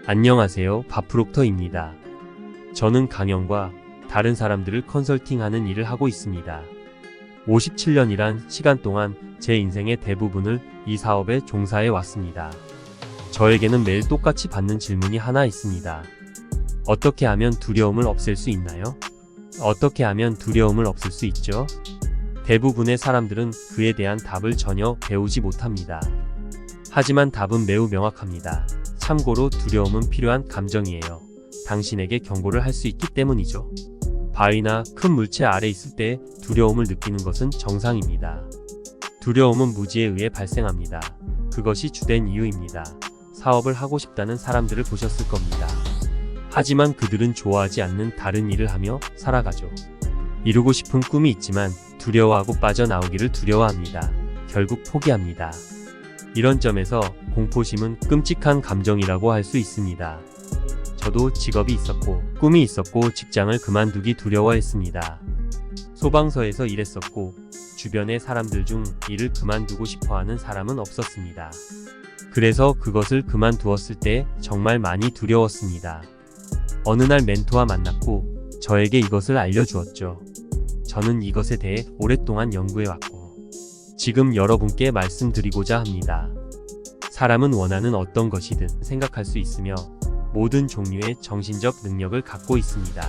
안녕하세요. 밥프록터입니다. 저는 강연과 다른 사람들을 컨설팅하는 일을 하고 있습니다. 57년이란 시간 동안 제 인생의 대부분을 이 사업에 종사해 왔습니다. 저에게는 매일 똑같이 받는 질문이 하나 있습니다. 어떻게 하면 두려움을 없앨 수 있나요? 어떻게 하면 두려움을 없앨 수 있죠? 대부분의 사람들은 그에 대한 답을 전혀 배우지 못합니다. 하지만 답은 매우 명확합니다. 참고로 두려움은 필요한 감정이에요. 당신에게 경고를 할 수 있기 때문이죠. 바위나 큰 물체 아래 있을 때 두려움을 느끼는 것은 정상입니다. 두려움은 무지에 의해 발생합니다. 그것이 주된 이유입니다. 사업을 하고 싶다는 사람들을 보셨을 겁니다. 하지만 그들은 좋아하지 않는 다른 일을 하며 살아가죠. 이루고 싶은 꿈이 있지만 두려워하고 빠져나오기를 두려워합니다. 결국 포기합니다. 이런 점에서 공포심은 끔찍한 감정이라고 할 수 있습니다. 저도 직업이 있었고 꿈이 있었고 직장을 그만두기 두려워했습니다. 소방서에서 일했었고 주변의 사람들 중 일을 그만두고 싶어하는 사람은 없었습니다. 그래서 그것을 그만두었을 때 정말 많이 두려웠습니다. 어느 날 멘토와 만났고 저에게 이것을 알려주었죠. 저는 이것에 대해 오랫동안 연구해왔고 지금 여러분께 말씀드리고자 합니다. 사람은 원하는 어떤 것이든 생각할 수 있으며 모든 종류의 정신적 능력을 갖고 있습니다.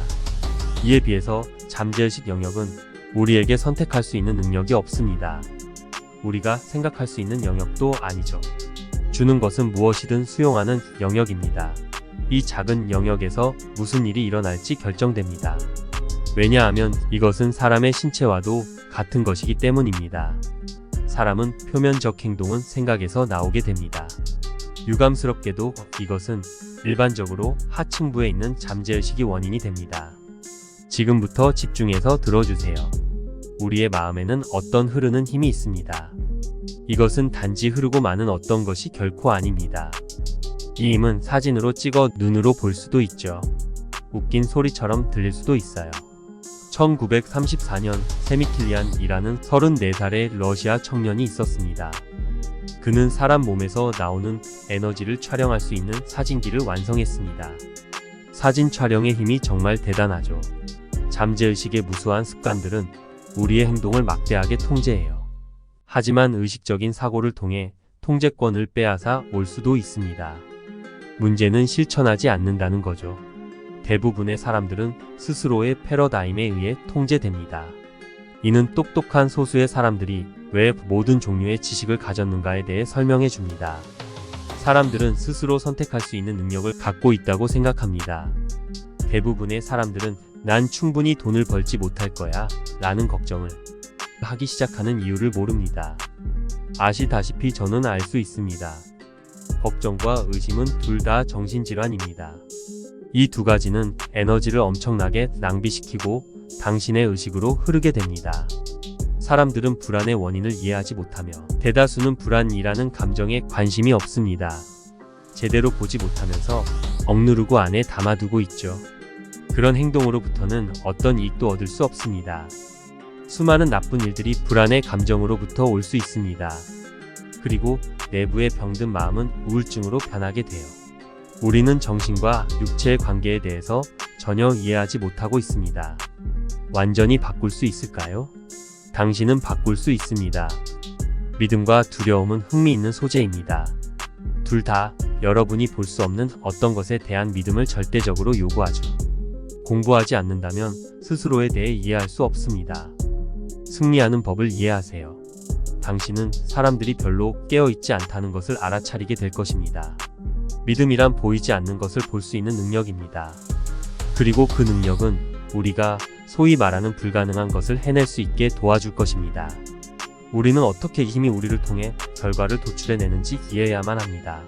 이에 비해서 잠재의식 영역은 우리에게 선택할 수 있는 능력이 없습니다. 우리가 생각할 수 있는 영역도 아니죠. 주는 것은 무엇이든 수용하는 영역입니다. 이 작은 영역에서 무슨 일이 일어날지 결정됩니다. 왜냐하면 이것은 사람의 신체와도 같은 것이기 때문입니다. 사람은 표면적 행동은 생각에서 나오게 됩니다. 유감스럽게도 이것은 일반적으로 하층부에 있는 잠재의식이 원인이 됩니다. 지금부터 집중해서 들어주세요. 우리의 마음에는 어떤 흐르는 힘이 있습니다. 이것은 단지 흐르고 마는 어떤 것이 결코 아닙니다. 이 힘은 사진으로 찍어 눈으로 볼 수도 있죠. 웃긴 소리처럼 들릴 수도 있어요. 1934년 세미킬리안이라는 34살의 러시아 청년이 있었습니다. 그는 사람 몸에서 나오는 에너지를 촬영할 수 있는 사진기를 완성했습니다. 사진 촬영의 힘이 정말 대단하죠. 잠재의식의 무수한 습관들은 우리의 행동을 막대하게 통제해요. 하지만 의식적인 사고를 통해 통제권을 빼앗아 올 수도 있습니다. 문제는 실천하지 않는다는 거죠. 대부분의 사람들은 스스로의 패러다임에 의해 통제됩니다. 이는 똑똑한 소수의 사람들이 왜 모든 종류의 지식을 가졌는가에 대해 설명해 줍니다. 사람들은 스스로 선택할 수 있는 능력을 갖고 있다고 생각합니다. 대부분의 사람들은 난 충분히 돈을 벌지 못할 거야 라는 걱정을 하기 시작하는 이유를 모릅니다. 아시다시피 저는 알 수 있습니다. 걱정과 의심은 둘 다 정신질환입니다. 이 두 가지는 에너지를 엄청나게 낭비시키고 당신의 의식으로 흐르게 됩니다. 사람들은 불안의 원인을 이해하지 못하며 대다수는 불안이라는 감정에 관심이 없습니다. 제대로 보지 못하면서 억누르고 안에 담아두고 있죠. 그런 행동으로부터는 어떤 이익도 얻을 수 없습니다. 수많은 나쁜 일들이 불안의 감정으로부터 올 수 있습니다. 그리고 내부에 병든 마음은 우울증으로 변하게 돼요. 우리는 정신과 육체의 관계에 대해서 전혀 이해하지 못하고 있습니다. 완전히 바꿀 수 있을까요? 당신은 바꿀 수 있습니다. 믿음과 두려움은 흥미있는 소재입니다. 둘 다 여러분이 볼 수 없는 어떤 것에 대한 믿음을 절대적으로 요구하죠. 공부하지 않는다면 스스로에 대해 이해할 수 없습니다. 승리하는 법을 이해하세요. 당신은 사람들이 별로 깨어있지 않다는 것을 알아차리게 될 것입니다. 믿음이란 보이지 않는 것을 볼 수 있는 능력입니다. 그리고 그 능력은 우리가 소위 말하는 불가능한 것을 해낼 수 있게 도와줄 것입니다. 우리는 어떻게 이 힘이 우리를 통해 결과를 도출해내는지 이해해야만 합니다.